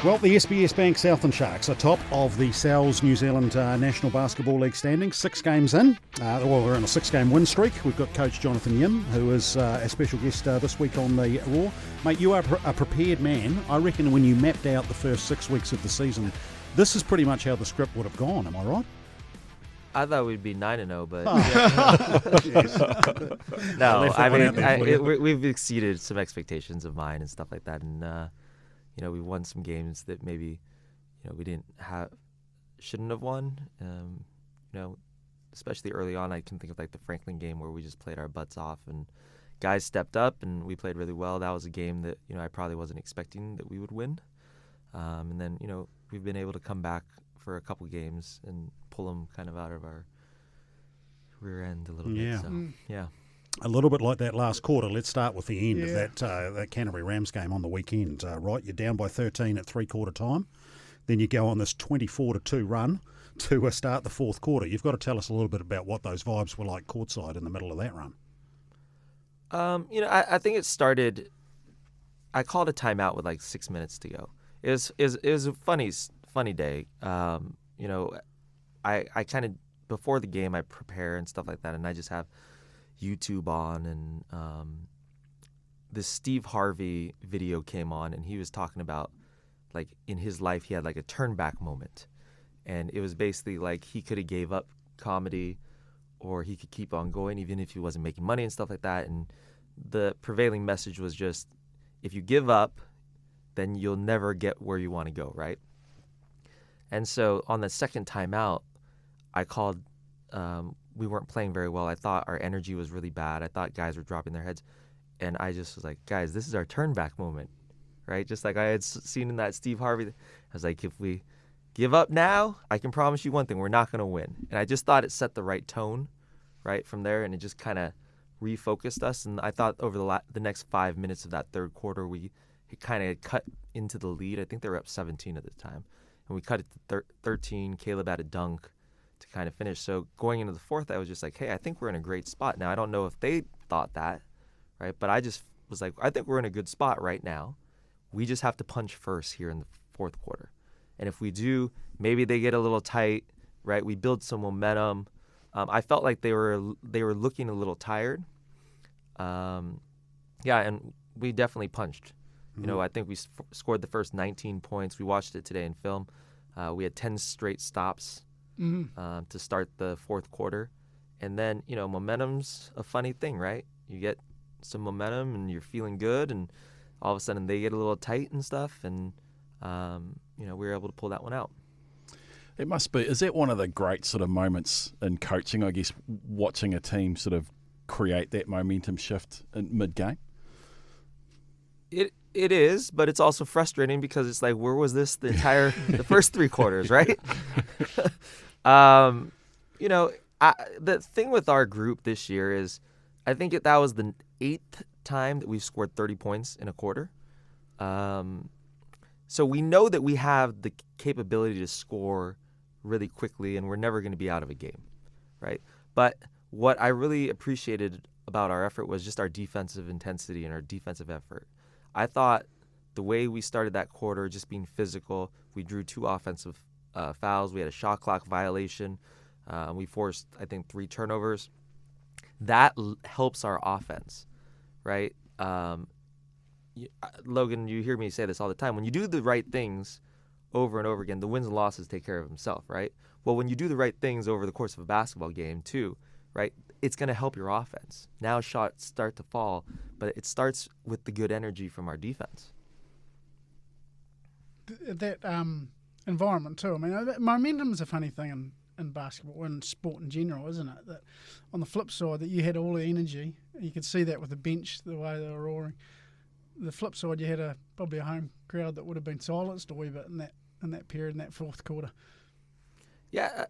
Well, the SBS Bank Southland Sharks are top of the Sal's New Zealand National Basketball League standings, 6 games in. We're on a 6-game win streak. We've got Coach Jonathan Yim, who is a special guest this week on the Raw. Mate, you are a prepared man. I reckon when you mapped out the first 6 weeks of the season, this is pretty much how the script would have gone, am I right? I thought we'd be 9-0, but Yes. no. I mean, we've exceeded some expectations of mine and stuff like that, and we won some games that maybe we shouldn't have won. Especially early on, I can think of like the Franklin game where we just played our butts off and guys stepped up and we played really well. That was a game that I probably wasn't expecting that we would win, and then we've been able to come back for a couple games and pull them kind of out of our rear end a little bit. So, yeah. A little bit like that last quarter. Let's start with the end of that Canterbury Rams game on the weekend, right? You're down by 13 at three-quarter time. Then you go on this 24-2 run to start the fourth quarter. You've got to tell us a little bit about what those vibes were like courtside in the middle of that run. I think it started – I called a timeout with like 6 minutes to go. It was a funny day. I kind of – before the game, I prepare and stuff like that, and I just have – YouTube on, and this Steve Harvey video came on, and he was talking about like in his life he had like a turn back moment, and it was basically like he could have gave up comedy or he could keep on going even if he wasn't making money and stuff like that. And the prevailing message was just, if you give up, then you'll never get where you want to go, right? And so on the second timeout, I called we weren't playing very well. I thought our energy was really bad. I thought guys were dropping their heads. And I just was like, guys, this is our turn back moment, right? Just like I had seen in that Steve Harvey. I was like, if we give up now, I can promise you one thing, we're not going to win. And I just thought it set the right tone right from there, and it just kind of refocused us. And I thought over the next 5 minutes of that third quarter, we kind of cut into the lead. I think they were up 17 at the time. And we cut it to 13. Caleb had a dunk to kind of finish. So going into the fourth, I was just like, hey, I think we're in a great spot. Now, I don't know if they thought that, right? But I just was like, I think we're in a good spot right now. We just have to punch first here in the fourth quarter. And if we do, maybe they get a little tight, right? We build some momentum. I felt like they were looking a little tired. And we definitely punched. Mm-hmm. I think we scored the first 19 points. We watched it today in film. We had 10 straight stops. To start the fourth quarter. And then, momentum's a funny thing, right? You get some momentum and you're feeling good, and all of a sudden they get a little tight and stuff, and, we were able to pull that one out. It must be. Is that one of the great sort of moments in coaching, I guess, watching a team sort of create that momentum shift in mid-game? It is, but it's also frustrating because it's like, where was this the first three quarters, right? The thing with our group this year is, I think that was the 8th time that we've scored 30 points in a quarter. So we know that we have the capability to score really quickly, and we're never going to be out of a game, right? But what I really appreciated about our effort was just our defensive intensity and our defensive effort. I thought the way we started that quarter, just being physical, we drew 2 offensive fouls. We had a shot clock violation. We forced, I think, 3 turnovers. That helps our offense, right? Logan, you hear me say this all the time. When you do the right things over and over again, the wins and losses take care of themselves, right? Well, when you do the right things over the course of a basketball game too, right, it's going to help your offense. Now shots start to fall, but it starts with the good energy from our defense. That environment too. I mean, momentum is a funny thing in basketball and sport in general, isn't it? That on the flip side, that you had all the energy. You could see that with the bench, the way they were roaring. The flip side, you had probably a home crowd that would have been silenced a wee bit in that period, in that fourth quarter. Yeah,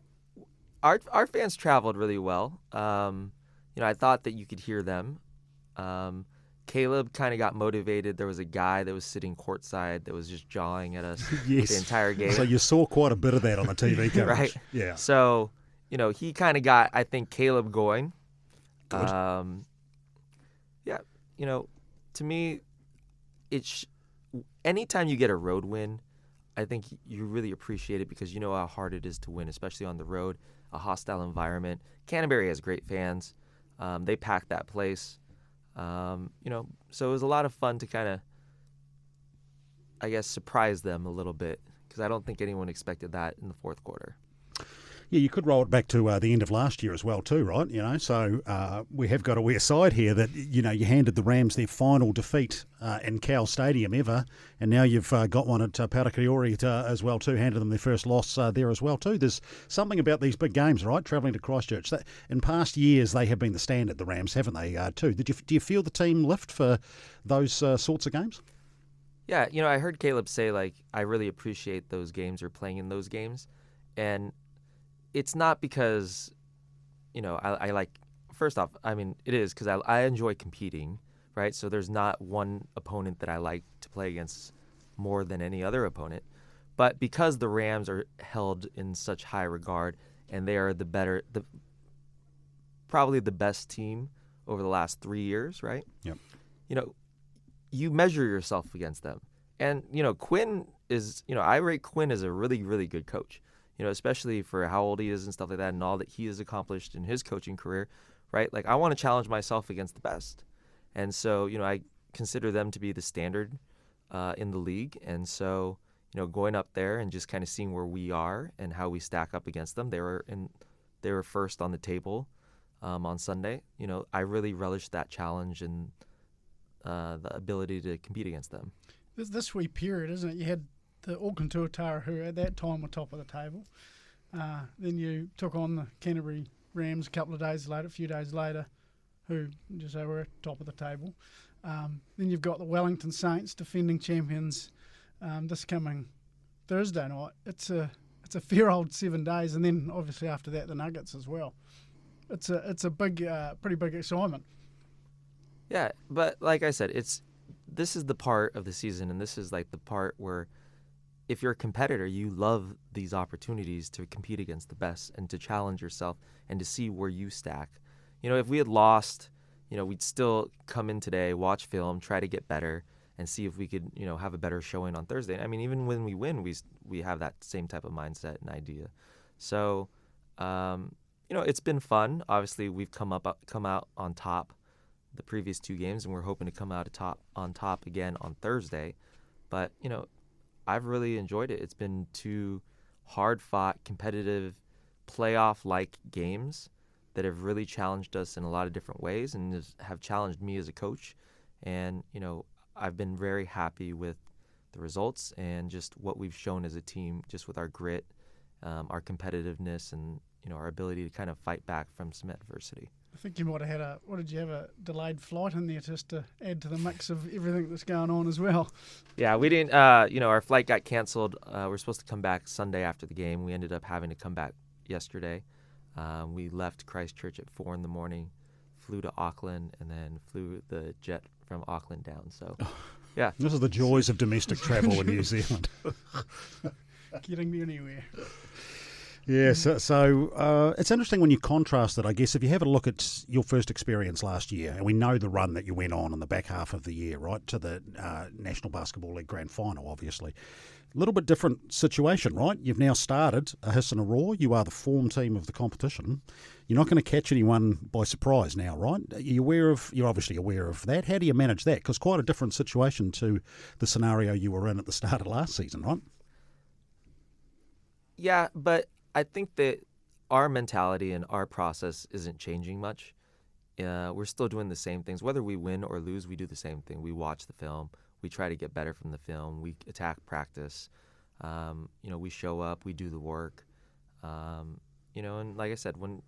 our fans traveled really well. I thought that you could hear them. Caleb kind of got motivated. There was a guy that was sitting courtside that was just jawing at us Yes. the entire game. So you saw quite a bit of that on the TV coverage. Right. Yeah. So, he kind of got, I think, Caleb going. Good. To me, anytime you get a road win, I think you really appreciate it because you know how hard it is to win, especially on the road, a hostile environment. Canterbury has great fans. They pack that place. So it was a lot of fun to kind of, I guess, surprise them a little bit because I don't think anyone expected that in the fourth quarter. Yeah, you could roll it back to the end of last year as well too, right? So we have got to wear side here that, you handed the Rams their final defeat in Cal Stadium ever, and now you've got one at Parakiori as well too, handed them their first loss there as well too. There's something about these big games, right, travelling to Christchurch. That, in past years, they have been the standard, the Rams, haven't they, too? Do you feel the team lift for those sorts of games? Yeah, I heard Caleb say, I really appreciate those games or playing in those games, and it's not because, I like, first off, it is because I enjoy competing, right? So there's not one opponent that I like to play against more than any other opponent. But because the Rams are held in such high regard and they are probably the best team over the last 3 years, right? Yep. You measure yourself against them. And, Quinn is, I rate Quinn as a really, really good coach. Especially for how old he is and stuff like that and all that he has accomplished in his coaching career, right? I want to challenge myself against the best. And so, I consider them to be the standard in the league. And so, going up there and just kind of seeing where we are and how we stack up against them. They were first on the table on Sunday. I really relished that challenge and the ability to compete against them. This wee period, isn't it? You had the Auckland Tuatara, who at that time were top of the table. Then you took on the Canterbury Rams a few days later, who just were at top of the table. Then you've got the Wellington Saints, defending champions, this coming Thursday night. It's a fair old 7 days, and then obviously after that the Nuggets as well. It's a big, pretty big assignment. Yeah, but like I said, this is the part of the season, and this is the part where, if you're a competitor, you love these opportunities to compete against the best and to challenge yourself and to see where you stack. If we had lost, we'd still come in today, watch film, try to get better, and see if we could, have a better showing on Thursday. Even when we win, we have that same type of mindset and idea. So, it's been fun. Obviously, we've come out on top the previous two games, and we're hoping to come out on top again on Thursday. But, I've really enjoyed it. It's been two hard-fought, competitive, playoff-like games that have really challenged us in a lot of different ways and have challenged me as a coach. And, I've been very happy with the results and just what we've shown as a team, just with our grit, our competitiveness, and, our ability to kind of fight back from some adversity. I think you might have had a delayed flight in there just to add to the mix of everything that's going on as well? Yeah, we didn't, our flight got canceled. We're supposed to come back Sunday after the game. We ended up having to come back yesterday. We left Christchurch at 4 a.m, flew to Auckland, and then flew the jet from Auckland down. So, yeah. This is the joys of domestic travel in New Zealand. Getting anywhere. Yeah, so it's interesting when you contrast it, I guess, if you have a look at your first experience last year, and we know the run that you went on in the back half of the year, right, to the National Basketball League Grand Final, obviously. A little bit different situation, right? You've now started a hiss and a roar. You are the form team of the competition. You're not going to catch anyone by surprise now, right? You're obviously aware of that. How do you manage that? Because quite a different situation to the scenario you were in at the start of last season, right? Yeah, but I think that our mentality and our process isn't changing much. We're still doing the same things. Whether we win or lose, we do the same thing. We watch the film. We try to get better from the film. We attack practice. We show up. We do the work. And like I said, when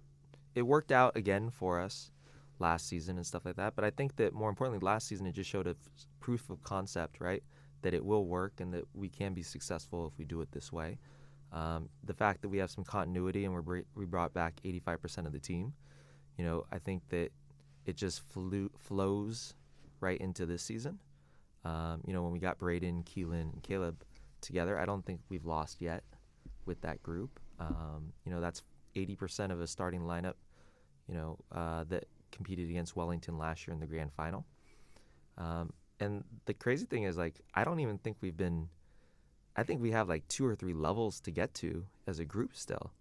it worked out again for us last season and stuff like that. But I think that more importantly, last season it just showed a proof of concept, right? That it will work and that we can be successful if we do it this way. The fact that we have some continuity and we brought back 85% of the team, I think that it just flows right into this season. When we got Braden, Keelan, and Caleb together, I don't think we've lost yet with that group. That's 80% of a starting lineup, that competed against Wellington last year in the grand final. And the crazy thing is, I don't even think we've been I think we have like 2 or 3 levels to get to as a group still,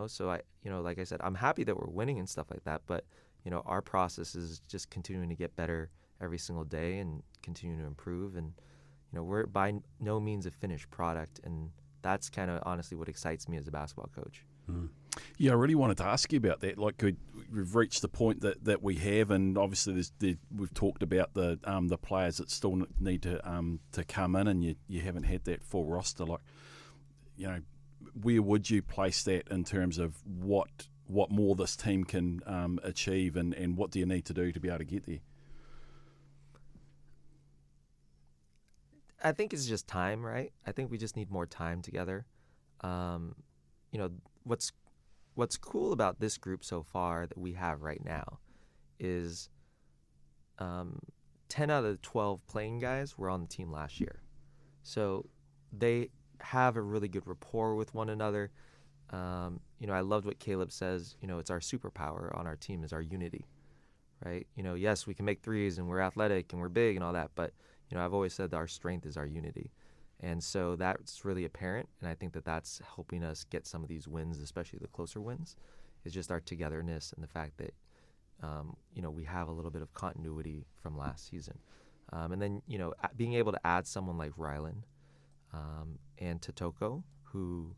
So like I said, I'm happy that we're winning and stuff like that, but our process is just continuing to get better every single day and continue to improve. And we're by no means a finished product, and that's kind of honestly what excites me as a basketball coach. Yeah, I really wanted to ask you about that. Like, we've reached the point that we have, and obviously we've talked about the players that still need to come in, and you haven't had that full roster. Like, where would you place that in terms of what more this team can achieve, and what do you need to do to be able to get there? I think it's just time, right? I think we just need more time together. What's cool about this group so far that we have right now is 10 out of the 12 playing guys were on the team last year. So they have a really good rapport with one another. I loved what Caleb says, it's our superpower on our team is our unity, right? Yes, we can make threes and we're athletic and we're big and all that, but, I've always said that our strength is our unity. And so that's really apparent, and I think that that's helping us get some of these wins, especially the closer wins, is just our togetherness and the fact that, we have a little bit of continuity from last season. And then, being able to add someone like Rylan and Totoko, who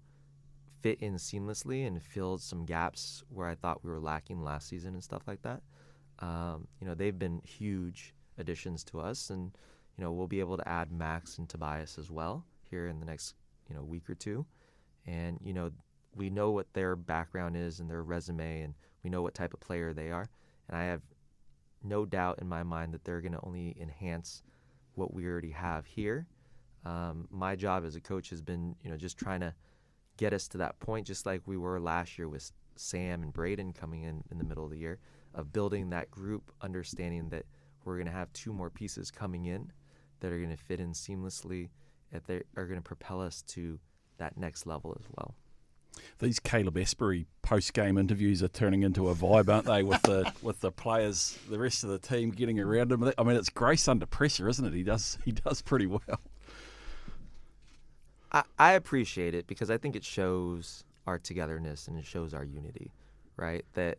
fit in seamlessly and filled some gaps where I thought we were lacking last season and stuff like that. They've been huge additions to us, and we'll be able to add Max and Tobias as well here in the next, week or two. And, we know what their background is and their resume, and we know what type of player they are. And I have no doubt in my mind that they're going to only enhance what we already have here. My job as a coach has been, just trying to get us to that point, just like we were last year with Sam and Braden coming in the middle of the year, of building that group, understanding that we're going to have 2 more pieces coming in that are going to fit in seamlessly, that they are going to propel us to that next level as well. These Caleb Asbury post-game interviews are turning into a vibe, aren't they, with the players, the rest of the team getting around him. I mean, it's grace under pressure, isn't it? He does pretty well. I appreciate it because I think it shows our togetherness and it shows our unity, right? That,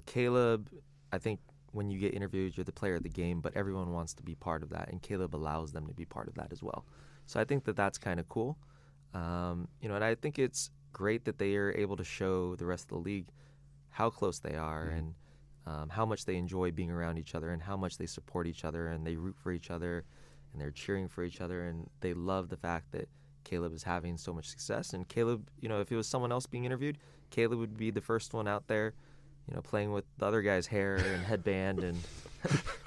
Caleb, I think when you get interviewed, you're the player of the game, but everyone wants to be part of that, and Caleb allows them to be part of that as well. So I think that that's kind of cool. And I think it's great that they are able to show the rest of the league how close they are and how much they enjoy being around each other and how much they support each other and they root for each other and they're cheering for each other, and they love the fact that Caleb is having so much success. And Caleb, if it was someone else being interviewed, Caleb would be the first one out there, playing with the other guy's hair and headband and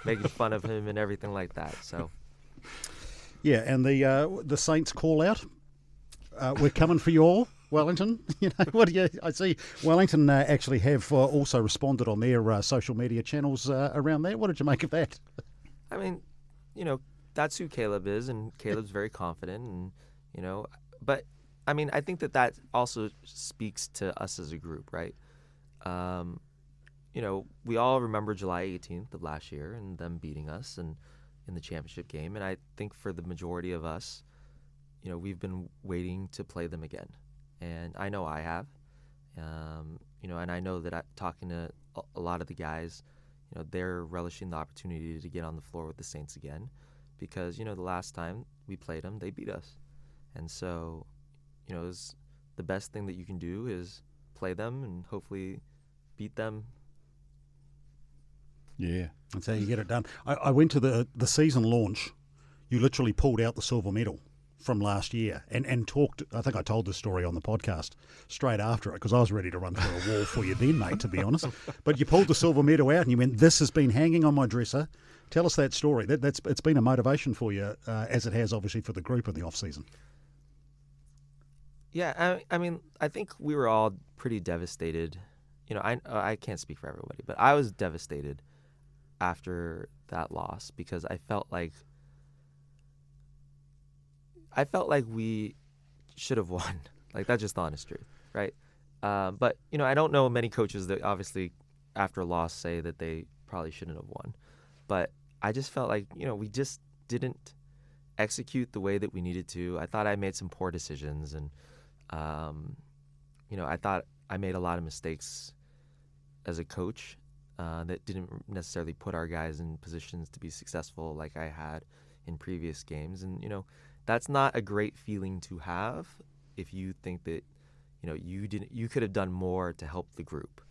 making fun of him and everything like that. So, yeah, and the Saints call out, we're coming for you all, Wellington. I see Wellington actually have also responded on their social media channels around that. What did you make of that? I mean, that's who Caleb is, and Caleb's very confident, and but I mean, I think that also speaks to us as a group, right? We all remember July 18th of last year and them beating us and in the championship game. And I think for the majority of us, we've been waiting to play them again. And I know I have, and I know that talking to a lot of the guys, they're relishing the opportunity to get on the floor with the Saints again because, the last time we played them, they beat us. And so, the best thing that you can do is play them and hopefully beat them. Yeah, that's how you get it done. I went to the season launch. You literally pulled out the silver medal from last year and talked. I think I told this story on the podcast straight after it because I was ready to run through a wall for you then, mate, to be honest. But you pulled the silver medal out and you went, "This has been hanging on my dresser." Tell us that story. It's been a motivation for you, as it has obviously for the group in the off season. Yeah, I mean, I think we were all pretty devastated. I can't speak for everybody, but I was devastated after that loss because I felt like we should have won. Like, that's just the honest truth, right? But, I don't know many coaches that obviously after a loss say that they probably shouldn't have won. But I just felt like, we just didn't execute the way that we needed to. I thought I made some poor decisions, and I thought I made a lot of mistakes as a coach that didn't necessarily put our guys in positions to be successful like I had in previous games. And that's not a great feeling to have if you think that you could have done more to help the group.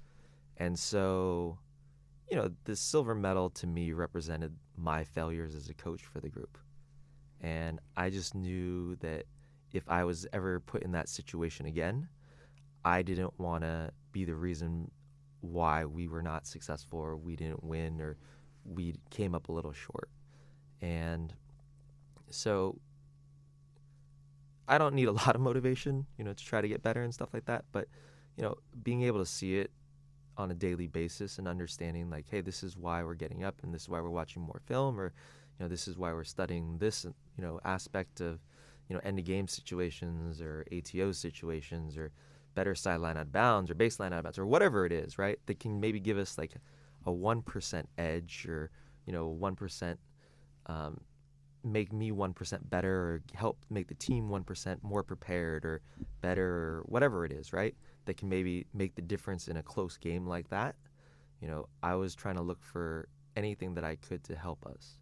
And so the silver medal to me represented my failures as a coach for the group. And I just knew that if I was ever put in that situation again, I didn't want to be the reason why we were not successful, or we didn't win, or we came up a little short. And so I don't need a lot of motivation, to try to get better and stuff like that. But, being able to see it on a daily basis and understanding like, hey, this is why we're getting up, and this is why we're watching more film, or, this is why we're studying this, aspect of, end of game situations or ATO situations, or better sideline out of bounds or baseline out of bounds, or whatever it is, right? That can maybe give us like a 1% edge, or 1% make me 1% better, or help make the team 1% more prepared or better, or whatever it is, right? That can maybe make the difference in a close game like that. I was trying to look for anything that I could to help us.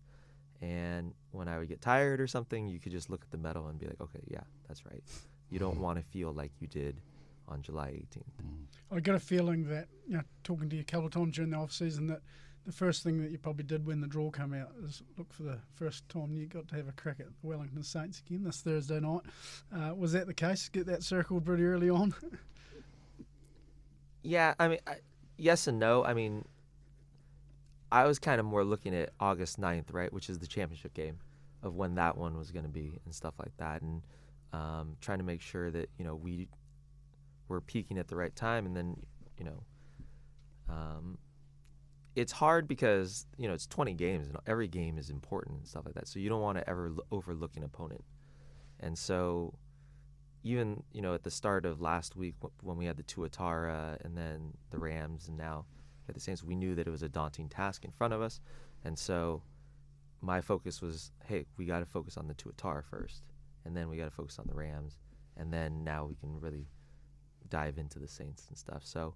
And when I would get tired or something, you could just look at the medal and be like, okay, yeah, that's right. You don't want to feel like you did on July 18th. I got a feeling that, talking to you a couple of times during the off-season, that the first thing that you probably did when the draw came out is look for the first time you got to have a crack at the Wellington Saints again this Thursday night. Was that the case? Get that circled pretty early on? Yeah, yes and no. I was kind of more looking at August 9th, right, which is the championship game, of when that one was going to be and stuff like that, and trying to make sure that, we were peaking at the right time. And then, it's hard because, it's 20 games and every game is important and stuff like that. So you don't want to ever overlook an opponent. And so even, at the start of last week when we had the Tuatara and then the Rams and now at the Saints, we knew that it was a daunting task in front of us. And so my focus was, hey, we got to focus on the Tuatara first, and then we got to focus on the Rams, and then now we can really dive into the Saints and stuff. So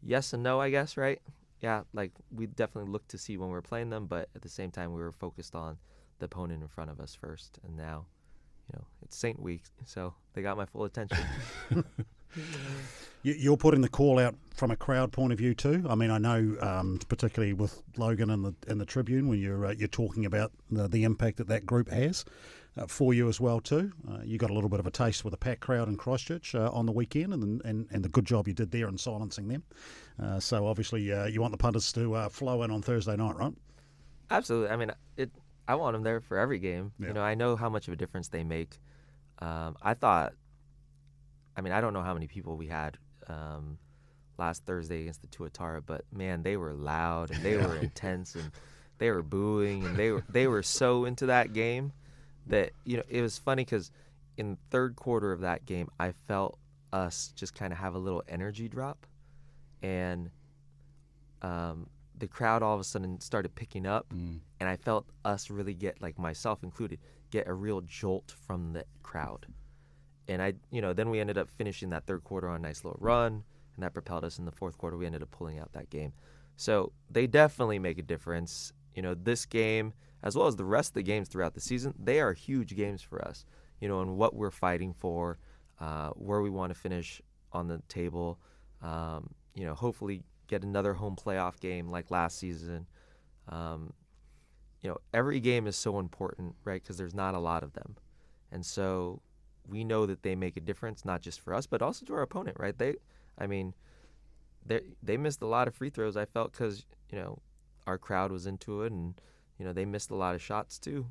yes and no, I guess, right? Yeah, like we definitely looked to see when we were playing them, but at the same time we were focused on the opponent in front of us first. And now, it's Saint Week, so they got my full attention. You're putting the call out from a crowd point of view too. I know particularly with Logan in the Tribune, when you're talking about the impact that group has for you as well too. You got a little bit of a taste with a packed crowd in Christchurch on the weekend, and the good job you did there in silencing them. So obviously you want the punters to flow in on Thursday night, right? Absolutely. I want them there for every game. Yeah. I know how much of a difference they make. I don't know how many people we had last Thursday against the Tuatara, but man, they were loud and they were intense and they were booing and they were so into that game that it was funny because in the third quarter of that game, I felt us just kind of have a little energy drop, and the crowd all of a sudden started picking up, and I felt us really get, like myself included, get a real jolt from the crowd. And then we ended up finishing that third quarter on a nice little run, and that propelled us in the fourth quarter. We ended up pulling out that game. So they definitely make a difference. This game, as well as the rest of the games throughout the season, they are huge games for us, and what we're fighting for, where we want to finish on the table, hopefully get another home playoff game like last season. Every game is so important, right, because there's not a lot of them. And so we know that they make a difference, not just for us, but also to our opponent, right? They missed a lot of free throws, I felt, because, our crowd was into it, and, they missed a lot of shots too,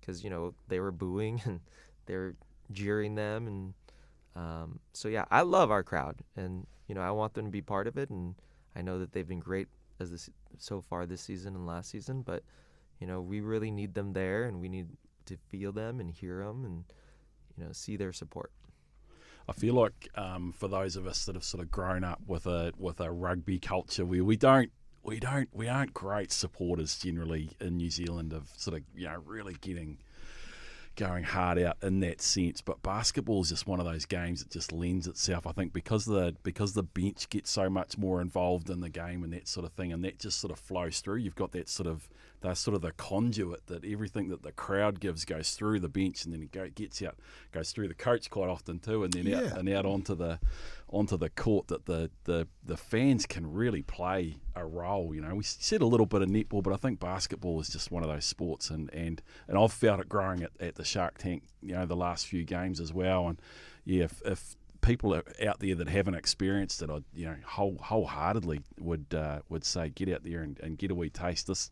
because, they were booing and they were jeering them. And so, yeah, I love our crowd, and, I want them to be part of it, and I know that they've been great so far this season and last season, but, we really need them there, and we need to feel them and hear them and, see their support. I feel like for those of us that have sort of grown up with a rugby culture, we don't we aren't great supporters generally in New Zealand of sort of really going hard out in that sense. But basketball is just one of those games that just lends itself, I think, because the bench gets so much more involved in the game and that sort of thing, and that just sort of flows through. You've got that sort of the conduit that everything that the crowd gives goes through the bench, and then it goes through the coach quite often too, and then out onto the court, that the fans can really play a role. We said a little bit of netball, but I think basketball is just one of those sports, and I've felt it growing at the Shark Tank, the last few games as well. And if people are out there that haven't experienced it, I wholeheartedly would say get out there and get a wee taste. This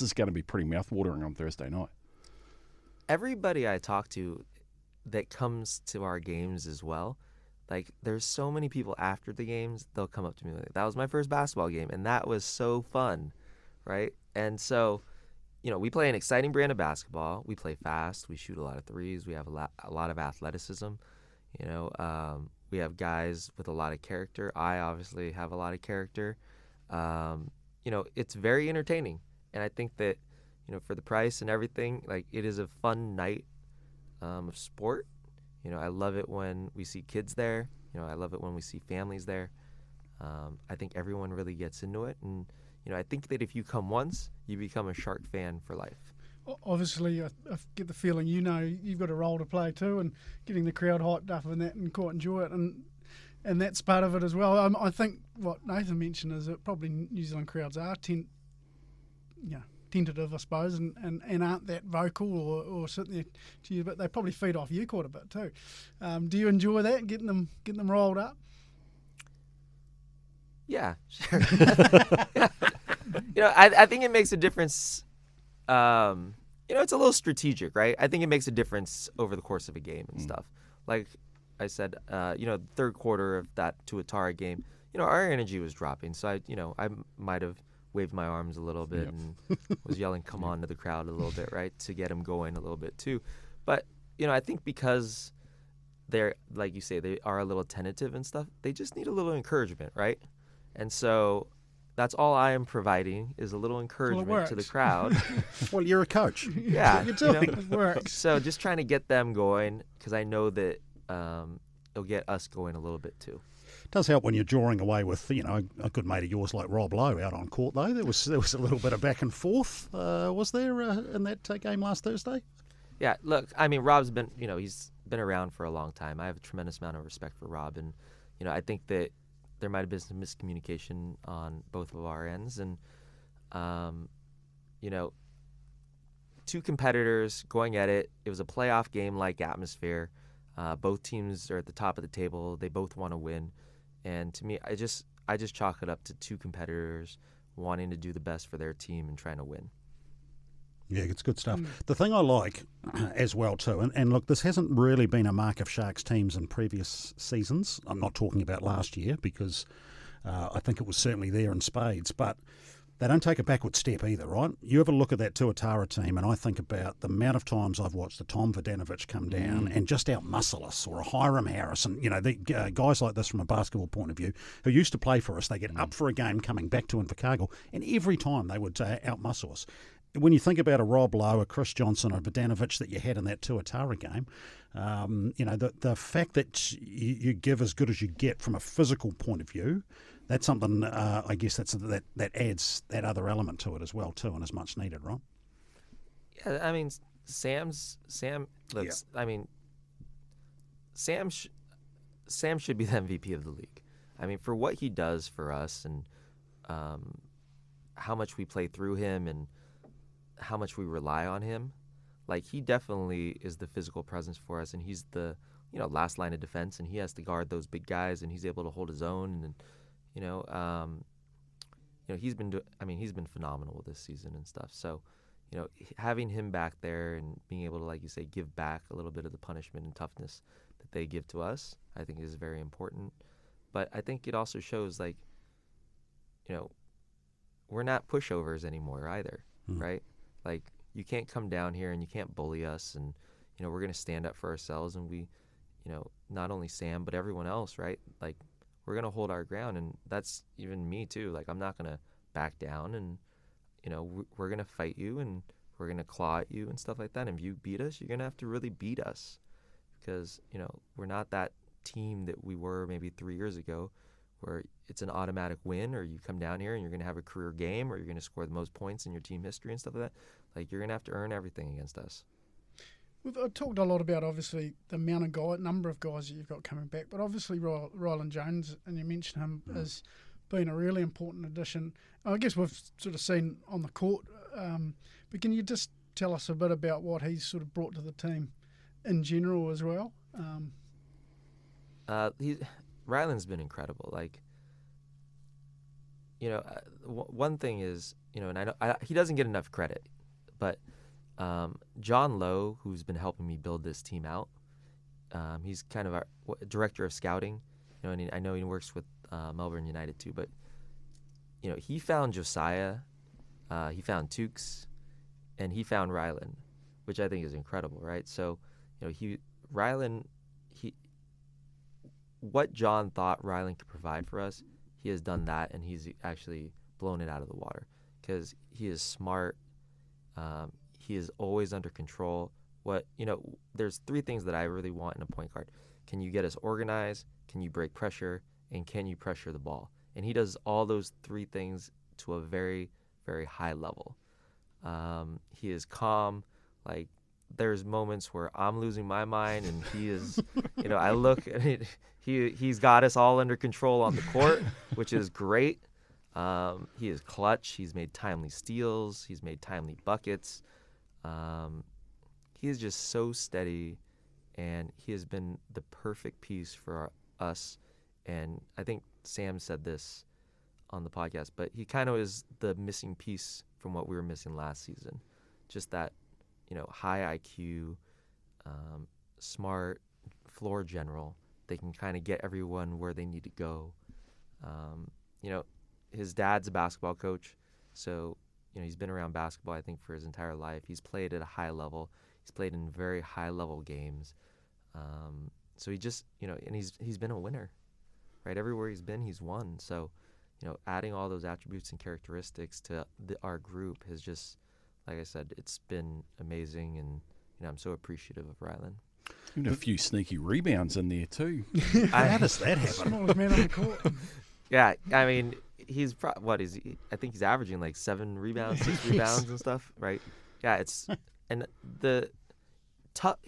is going to be pretty mouthwatering on Thursday night. Everybody I talk to that comes to our games as well, like, there's so many people after the games, they'll come up to me like, that was my first basketball game, and that was so fun, right? And so, we play an exciting brand of basketball. We play fast. We shoot a lot of threes. We have a lot of athleticism. We have guys with a lot of character. I obviously have a lot of character. It's very entertaining. And I think that, for the price and everything, like, it is a fun night of sport. I love it when we see kids there. I love it when we see families there. I think everyone really gets into it. And, I think that if you come once, you become a Shark fan for life. Obviously, I get the feeling you've got a role to play too, and getting the crowd hyped up and that, and quite enjoy it, and that's part of it as well. I think what Nathan mentioned is that probably New Zealand crowds are tentative, I suppose, and aren't that vocal or sitting there to you, but they probably feed off you quite a bit too. Do you enjoy that, getting them rolled up? Yeah, sure. I think it makes a difference. It's a little strategic, right? I think it makes a difference over the course of a game and stuff. Like I said, third quarter of that Tuatara game, our energy was dropping. So I might have waved my arms a little bit and was yelling, come on, to the crowd a little bit, right? To get them going a little bit too. But, I think because they're, like you say, they are a little tentative and stuff, they just need a little encouragement, right? And so that's all I am providing is a little encouragement to the crowd. Well, you're a coach. Yeah. You're doing it works. So just trying to get them going, because I know that it'll get us going a little bit too. It does help when you're drawing away with, a good mate of yours like Rob Lowe out on court, though. There was a little bit of back and forth, was there, in that game last Thursday? Yeah, look, I mean, Rob's been, he's been around for a long time. I have a tremendous amount of respect for Rob, and, I think that there might have been some miscommunication on both of our ends, and, two competitors going at it. It was a playoff game-like atmosphere. Both teams are at the top of the table. They both want to win. And to me, I just chalk it up to two competitors wanting to do the best for their team and trying to win. Yeah, it's good stuff. The thing I like as well too, and look, this hasn't really been a mark of Sharks teams in previous seasons. I'm not talking about last year because I think it was certainly there in spades, but they don't take a backward step either, right? You have a look at that Tuatara team, and I think about the amount of times I've watched the Tom Vodanovich come down and just out-muscle us, or a Hiram Harrison, the guys like this from a basketball point of view, who used to play for us. They get up for a game coming back to Invercargill, and every time they would out-muscle us. When you think about a Rob Lowe, a Chris Johnson, a Vodanovich that you had in that Tuatara game, the fact that you give as good as you get from a physical point of view, that's something, I guess that adds that other element to it as well too, and is much needed, right? Yeah, I mean, Sam looks. Yeah. I mean, Sam should be the MVP of the league. I mean, for what he does for us, and how much we play through him, and how much we rely on him. Like, he definitely is the physical presence for us, and he's the last line of defense, and he has to guard those big guys, and he's able to hold his own, and he's been phenomenal this season and stuff. So, having him back there and being able to, like you say, give back a little bit of the punishment and toughness that they give to us, I think is very important. But I think it also shows, like, we're not pushovers anymore either, right? Like, you can't come down here and you can't bully us, and we're going to stand up for ourselves, and we, not only Sam but everyone else, right? Like, we're going to hold our ground, and that's even me too. Like, I'm not going to back down, and we're gonna fight you, and we're gonna claw at you and stuff like that. And if you beat us, you're gonna have to really beat us, because we're not that team that we were maybe 3 years ago, where it's an automatic win, or you come down here and you're gonna have a career game, or you're gonna score the most points in your team history and stuff like that. Like, you're gonna have to earn everything against us. We've talked a lot about, obviously, the number of guys that you've got coming back, but obviously Ryland Jones, and you mentioned him as being a really important addition. I guess we've sort of seen on the court, but can you just tell us a bit about what he's sort of brought to the team in general as well? Ryland's been incredible. Like, one thing is, and I know he doesn't get enough credit, but John Lowe, who's been helping me build this team out, he's kind of our director of scouting. And I know he works with Melbourne United too, but he found Josiah, he found Tukes, and he found Ryland, which I think is incredible, right? So, what John thought Ryland could provide for us, he has done that, and he's actually blown it out of the water, because he is smart. He is always under control. There's 3 things that I really want in a point guard. Can you get us organized? Can you break pressure? And can you pressure the ball? And he does all those 3 things to a very, very high level. He is calm. Like, there's moments where I'm losing my mind, and he is, I look at it, he's got us all under control on the court, which is great. He is clutch. He's made timely steals. He's made timely buckets. He is just so steady, and he has been the perfect piece for us. And I think Sam said this on the podcast, but he kind of is the missing piece from what we were missing last season. Just that, high IQ, smart, floor general. They can kind of get everyone where they need to go. His dad's a basketball coach, so he's been around basketball, I think, for his entire life. He's played at a high level. He's played in very high level games. So he just, and he's been a winner, right? Everywhere he's been, he's won. So, adding all those attributes and characteristics to our group has just, like I said, it's been amazing, and I'm so appreciative of Ryland. Even a few sneaky rebounds in there too. How does that happen? Smallest man on the court. Yeah, I mean, he's I think he's averaging like 7 rebounds, 6 rebounds and stuff, right? Yeah, and the tough,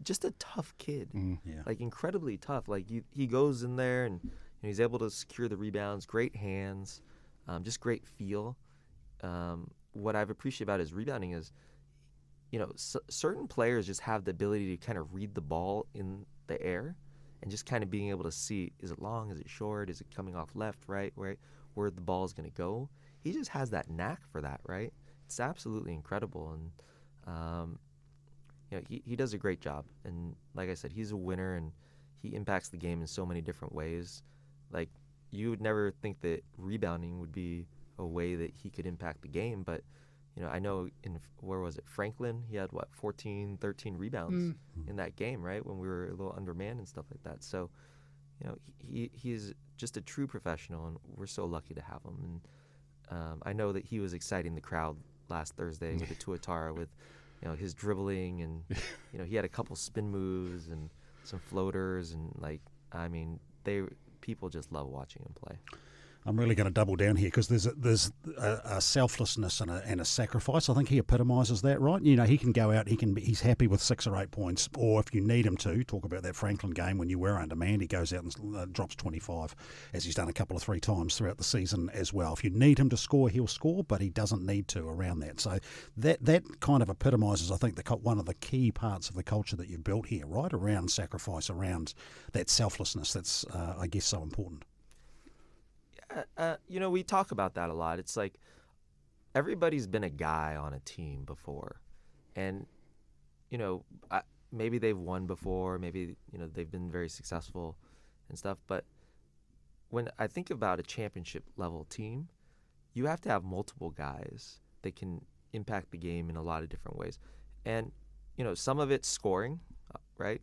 just a tough kid, Yeah. like incredibly tough. Like he goes in there and he's able to secure the rebounds, great hands, just great feel. What I've appreciated about his rebounding is, certain players just have the ability to kind of read the ball in the air, and just kind of being able to see, is it long, is it short, is it coming off left, right, where the ball is going to go. He just has that knack for that, right? It's absolutely incredible, and he does a great job. And like I said, he's a winner, and he impacts the game in so many different ways. Like, you would never think that rebounding would be a way that he could impact the game, but I know where was it, Franklin, he had 14, 13 rebounds in that game, right, when we were a little undermanned and stuff like that. So he's just a true professional, and we're so lucky to have him. And I know that he was exciting the crowd last Thursday with the Tuatara, with his dribbling, and he had a couple spin moves and some floaters, and people just love watching him play. I'm really going to double down here, because there's a selflessness and a sacrifice. I think he epitomises that, right? He can go out, he's happy with 6 or 8 points, or if you need him to, talk about that Franklin game when you were undermanned, he goes out and drops 25, as he's done a couple of 3 times throughout the season as well. If you need him to score, he'll score, but he doesn't need to around that. So that kind of epitomises, I think, one of the key parts of the culture that you've built here, right, around sacrifice, around that selflessness that's, I guess, so important. We talk about that a lot. It's like everybody's been a guy on a team before, and maybe they've won before, maybe they've been very successful and stuff. But when I think about a championship level team, you have to have multiple guys that can impact the game in a lot of different ways, and some of it's scoring, right?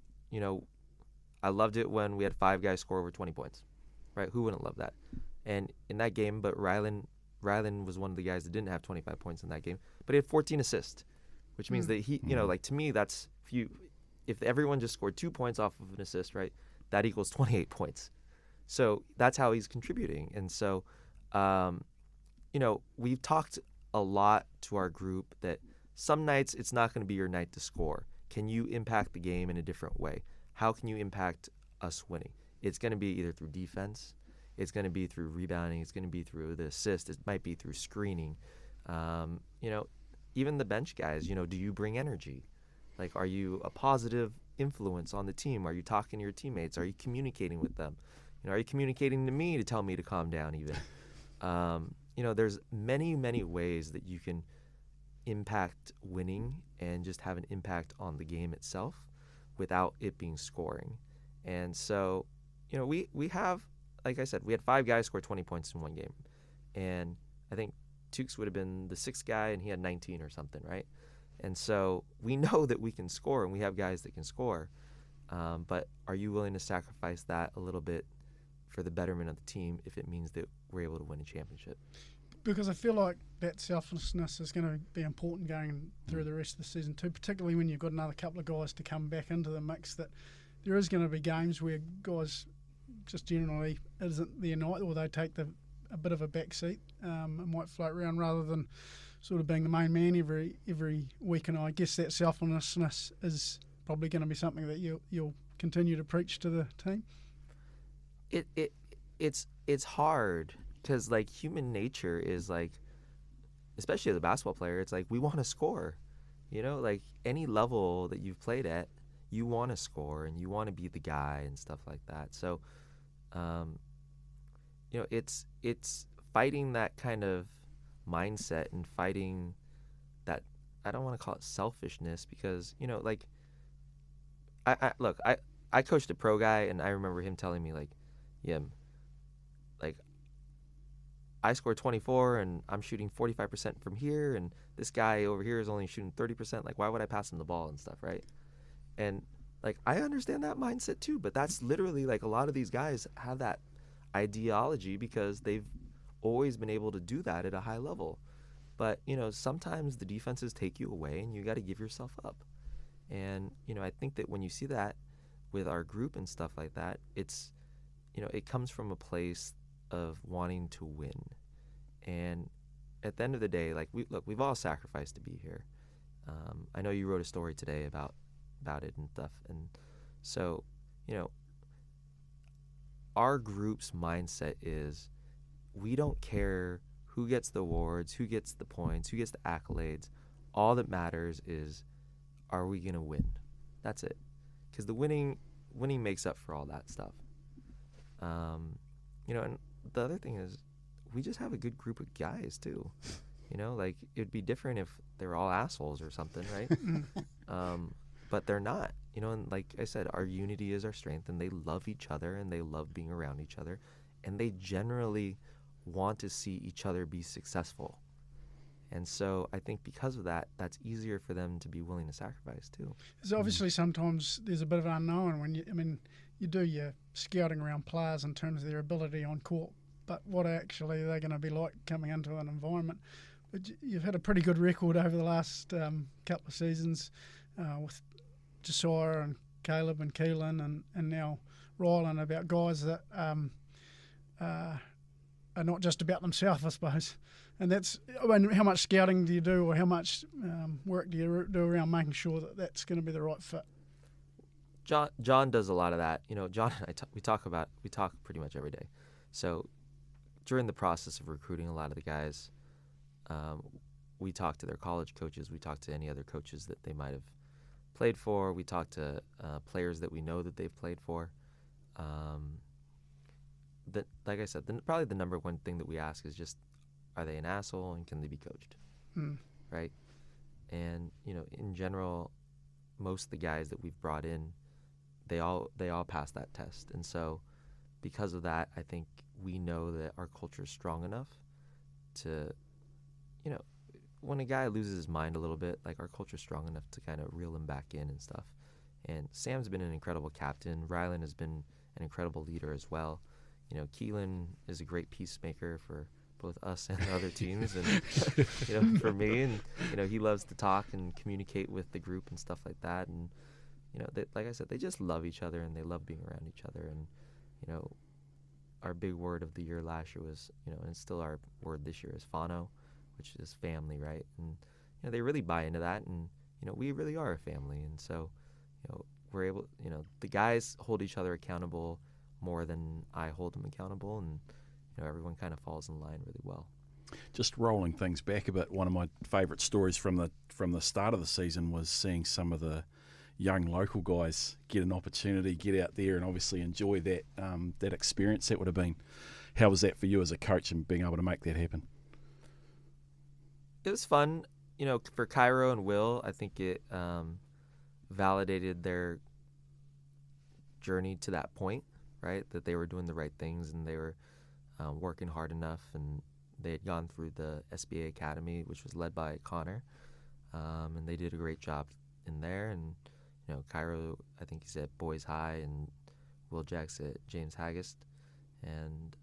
I loved it when we had 5 guys score over 20 points, right? Who wouldn't love that? And in that game, but Ryland Rylan was one of the guys that didn't have 25 points in that game, but he had 14 assists, which means that he, like to me, that's if everyone just scored 2 points off of an assist, right, that equals 28 points. So that's how he's contributing. And so, we've talked a lot to our group that some nights it's not going to be your night to score. Can you impact the game in a different way? How can you impact us winning? It's going to be either through defense, it's going to be through rebounding, it's going to be through the assist, it might be through screening. Even the bench guys, do you bring energy? Like, are you a positive influence on the team? Are you talking to your teammates? Are you communicating with them? Are you communicating to me to tell me to calm down even? There's many, many ways that you can impact winning and just have an impact on the game itself without it being scoring. And so, we have, like I said, we had 5 guys score 20 points in one game. And I think Tukes would have been the 6th guy, and he had 19 or something, right? And so we know that we can score, and we have guys that can score. But are you willing to sacrifice that a little bit for the betterment of the team if it means that we're able to win a championship? Because I feel like that selflessness is going to be important going through the rest of the season too, particularly when you've got another couple of guys to come back into the mix, that there is going to be games where guys just generally isn't their night, or they take a bit of a back seat and might float around rather than sort of being the main man every week. And I guess that selflessness is probably going to be something that you'll continue to preach to the team. It's hard because, like, human nature is, like, especially as a basketball player, it's like we want to score. Like any level that you've played at, you want to score and you want to be the guy and stuff like that. So, it's fighting that kind of mindset and fighting that, I don't want to call it selfishness, because I coached a pro guy, and I remember him telling me, like, Yim, like, I scored 24 and I'm shooting 45% from here, and this guy over here is only shooting 30%. Like, why would I pass him the ball and stuff, right? And, like, I understand that mindset too, but that's literally, like, a lot of these guys have that ideology because they've always been able to do that at a high level. But, sometimes the defenses take you away and you got to give yourself up. And, I think that when you see that with our group and stuff like that, it's, it comes from a place of wanting to win. And at the end of the day, like, we've all sacrificed to be here. I know you wrote a story today about it and stuff. And so, our group's mindset is we don't care who gets the awards, who gets the points, who gets the accolades. All that matters is, are we going to win? That's it. Because the winning makes up for all that stuff. And the other thing is, we just have a good group of guys too. Like, it'd be different if they were all assholes or something, right? But they're not. And like I said, our unity is our strength, and they love each other, and they love being around each other, and they generally want to see each other be successful. And so I think because of that, that's easier for them to be willing to sacrifice too. So obviously sometimes there's a bit of unknown when you do your scouting around players in terms of their ability on court, but what actually they're going to be like coming into an environment. But you've had a pretty good record over the last couple of seasons with Josiah and Caleb and Keelan and now Rylan, about guys that are not just about themselves, I suppose. And that's, how much scouting do you do, or how much work do you do around making sure that that's going to be the right fit? John does a lot of that. John and I we talk pretty much every day. So during the process of recruiting a lot of the guys, we talk to their college coaches. We talk to any other coaches that they might have played for. We talk to players that we know that they've played for. Like I said, probably the number one thing that we ask is just, are they an asshole and can they be coached? Right? And, in general, most of the guys that we've brought in, they all pass that test. And so because of that, I think we know that our culture is strong enough to, when a guy loses his mind a little bit, like, our culture is strong enough to kind of reel him back in and stuff. And Sam's been an incredible captain. Rylan has been an incredible leader as well. Keelan is a great peacemaker for both us and the other teams, and for me, and he loves to talk and communicate with the group and stuff like that, and like I said, they just love each other and they love being around each other, and our big word of the year last year was, and it's still our word this year, is whānau, which is family, right? And they really buy into that, and we really are a family, and so we're able, the guys hold each other accountable more than I hold them accountable, and everyone kind of falls in line really well. Just rolling things back a bit, one of my favourite stories from the start of the season was seeing some of the young local guys get an opportunity, get out there and obviously enjoy that that experience that would have been. How was that for you as a coach and being able to make that happen? It was fun. For Cairo and Will, I think it validated their journey to that point, right? That they were doing the right things and they were working hard enough, and they had gone through the SBA Academy, which was led by Connor, and they did a great job in there. And Cairo, I think he's at Boys High, and Will Jack's at James Haggist, and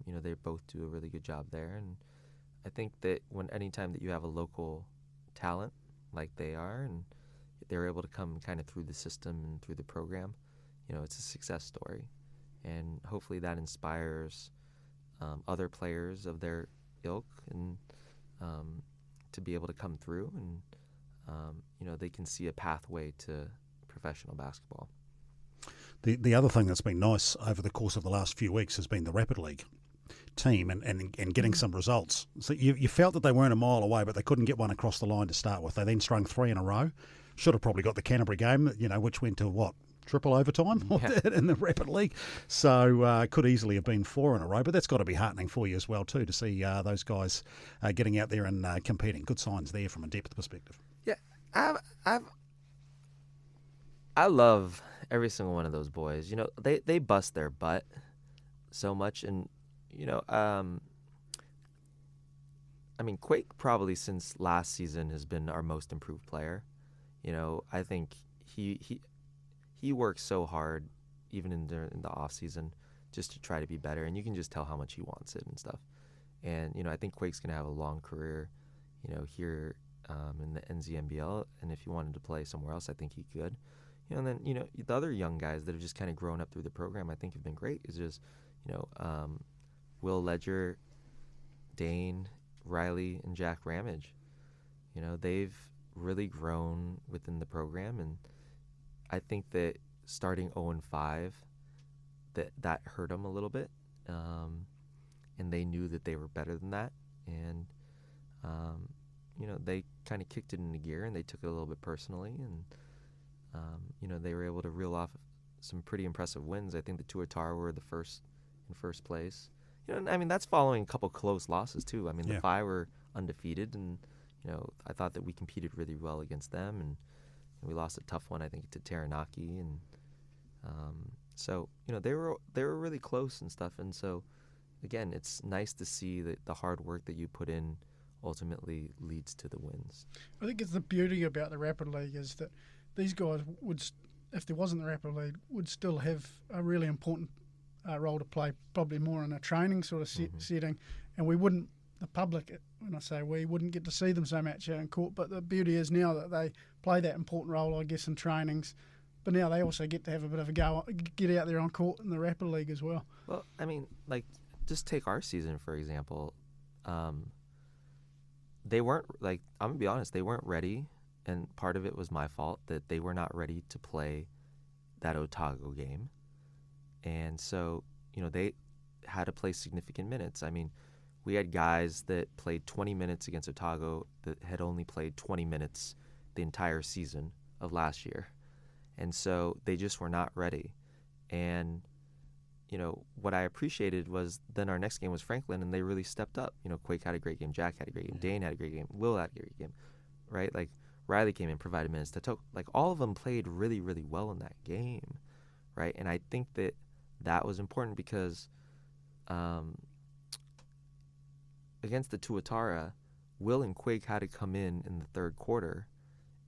they both do a really good job there. And I think that anytime that you have a local talent like they are, and they're able to come kind of through the system and through the program, it's a success story, and hopefully that inspires other players of their ilk and to be able to come through, and they can see a pathway to professional basketball. The other thing that's been nice over the course of the last few weeks has been the Rapid League team and getting some results. So you felt that they weren't a mile away, but they couldn't get one across the line to start with. They then strung 3 in a row. Should have probably got the Canterbury game, which went to triple overtime in the Rapid League. So could easily have been 4 in a row, but that's got to be heartening for you as well too, to see those guys getting out there and competing. Good signs there from a depth perspective. Yeah, I love every single one of those boys. They bust their butt so much, and Quake probably since last season has been our most improved player. I think he works so hard, even in the off season, just to try to be better, and you can just tell how much he wants it and stuff. And I think Quake's gonna have a long career, here in the NZNBL, and if he wanted to play somewhere else, I think he could. And then the other young guys that have just kind of grown up through the program, I think have been great. Is just Will Ledger, Dane, Riley, and Jack Ramage. They've really grown within the program, and I think that starting 0-5, that hurt them a little bit, and they knew that they were better than that, and they kind of kicked it into gear, and they took it a little bit personally, and they were able to reel off some pretty impressive wins. I think the Tuatara were in first place. That's following a couple close losses too. The Phi were undefeated, and I thought that we competed really well against them, and we lost a tough one, I think, to Taranaki, and so they were really close and stuff. And so again, it's nice to see that the hard work that you put in ultimately leads to the wins. I think it's the beauty about the Rapid League is that these guys would, if there wasn't the Rapid League, would still have a really important role to play, probably more in a training sort of setting, and we wouldn't, the public, when I say we, wouldn't get to see them so much out in court. But the beauty is now that they play that important role, I guess, in trainings, but now they also get to have a bit of a go, get out there on court in the Rapid League as well. Well, just take our season, for example. They weren't, I'm going to be honest, they weren't ready, and part of it was my fault that they were not ready to play that Otago game. And so, they had to play significant minutes. We had guys that played 20 minutes against Otago that had only played 20 minutes the entire season of last year. And so they just were not ready. And, what I appreciated was then our next game was Franklin, and they really stepped up. Quake had a great game, Jack had a great game, Dane had a great game, Will had a great game, right? Riley came in, provided minutes to all of them played really, really well in that game, right? And I think that was important because against the Tuatara, Will and Quake had to come in the third quarter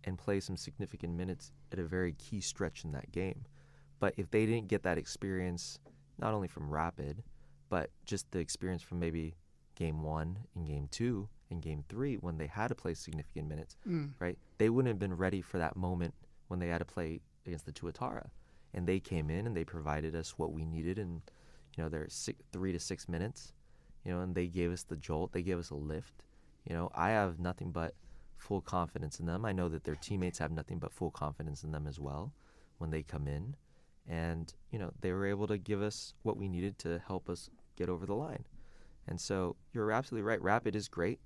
and play some significant minutes at a very key stretch in that game. But if they didn't get that experience, not only from Rapid, but just the experience from maybe game 1 and game 2 and game 3 when they had to play significant minutes, right? They wouldn't have been ready for that moment when they had to play against the Tuatara. And they came in and they provided us what we needed in, their 3 to 6 minutes, and they gave us the jolt. They gave us a lift. I have nothing but full confidence in them. I know that their teammates have nothing but full confidence in them as well when they come in. And, they were able to give us what we needed to help us get over the line. And so you're absolutely right. Rapid is great.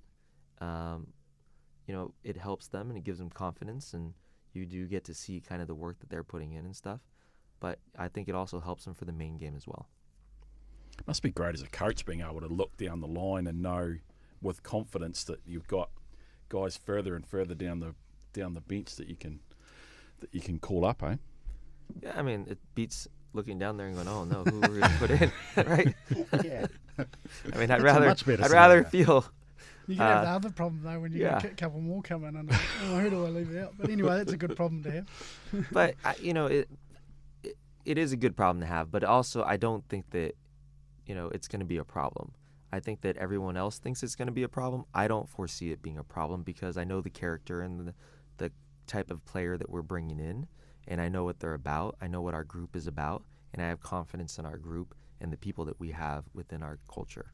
It helps them and it gives them confidence, and you do get to see kind of the work that they're putting in and stuff. But I think it also helps them for the main game as well. It must be great as a coach being able to look down the line and know with confidence that you've got guys further and further down the bench that you can call up, eh? Yeah, I mean, it beats looking down there and going, "Oh no, who are we going to put in?" Right? Yeah. I mean, I'd rather scenario. You feel. can have the other problem though when you get a couple more come in, and who do I leave out? But anyway, that's a good problem to have. But it is a good problem to have. But also, I don't think that it's going to be a problem. I think that everyone else thinks it's going to be a problem. I don't foresee it being a problem because I know the character and the type of player that we're bringing in, and I know what they're about. I know what our group is about, and I have confidence in our group and the people that we have within our culture.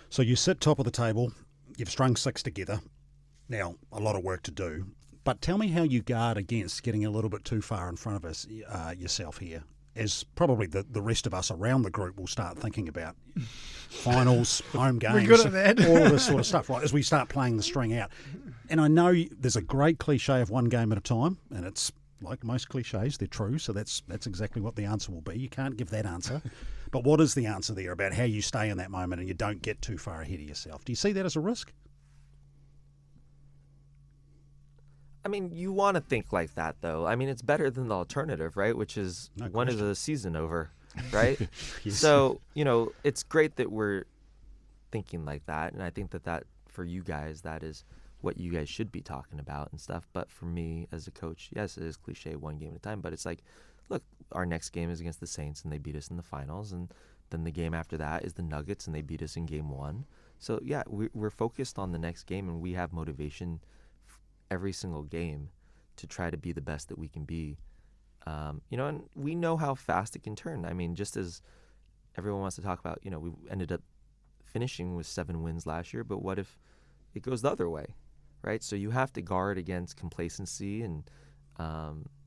So you sit top of the table, you've strung 6 together. Now, a lot of work to do. But tell me how you guard against getting a little bit too far in front of us yourself here, as probably the rest of us around the group will start thinking about finals, home games, We're good at that. all of this sort of stuff, right, as we start playing the string out. And I know there's a great cliche of one game at a time, and it's like most cliches, they're true, so that's exactly what the answer will be. You can't give that answer. But what is the answer there about how you stay in that moment and you don't get too far ahead of yourself? Do you see that as a risk? I mean, you want to think like that, though. I mean, it's better than the alternative, right? Which is when is the season over, right? Yes. So, it's great that we're thinking like that. And I think that for you guys, that is what you guys should be talking about and stuff. But for me as a coach, yes, it is cliche, one game at a time. But it's like, look, our next game is against the Saints and they beat us in the finals. And then the game after that is the Nuggets and they beat us in game 1. So, yeah, we're focused on the next game and we have motivation every single game to try to be the best that we can be. And we know how fast it can turn. I mean, just as everyone wants to talk about, we ended up finishing with 7 wins last year, but what if it goes the other way, right? So you have to guard against complacency and,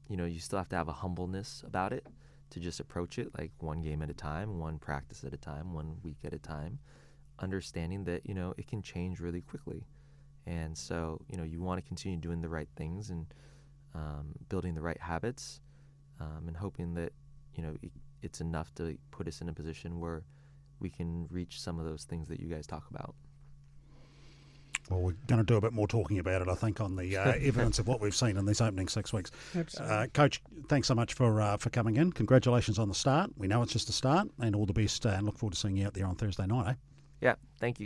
you still have to have a humbleness about it to just approach it like one game at a time, one practice at a time, 1 week at a time, understanding that, it can change really quickly. And so, you want to continue doing the right things and building the right habits and hoping that, it's enough to put us in a position where we can reach some of those things that you guys talk about. Well, we're going to do a bit more talking about it, I think, on the evidence of what we've seen in these opening 6 weeks. Absolutely. Coach, thanks so much for coming in. Congratulations on the start. We know it's just a start, and all the best, and look forward to seeing you out there on Thursday night, eh? Yeah, thank you.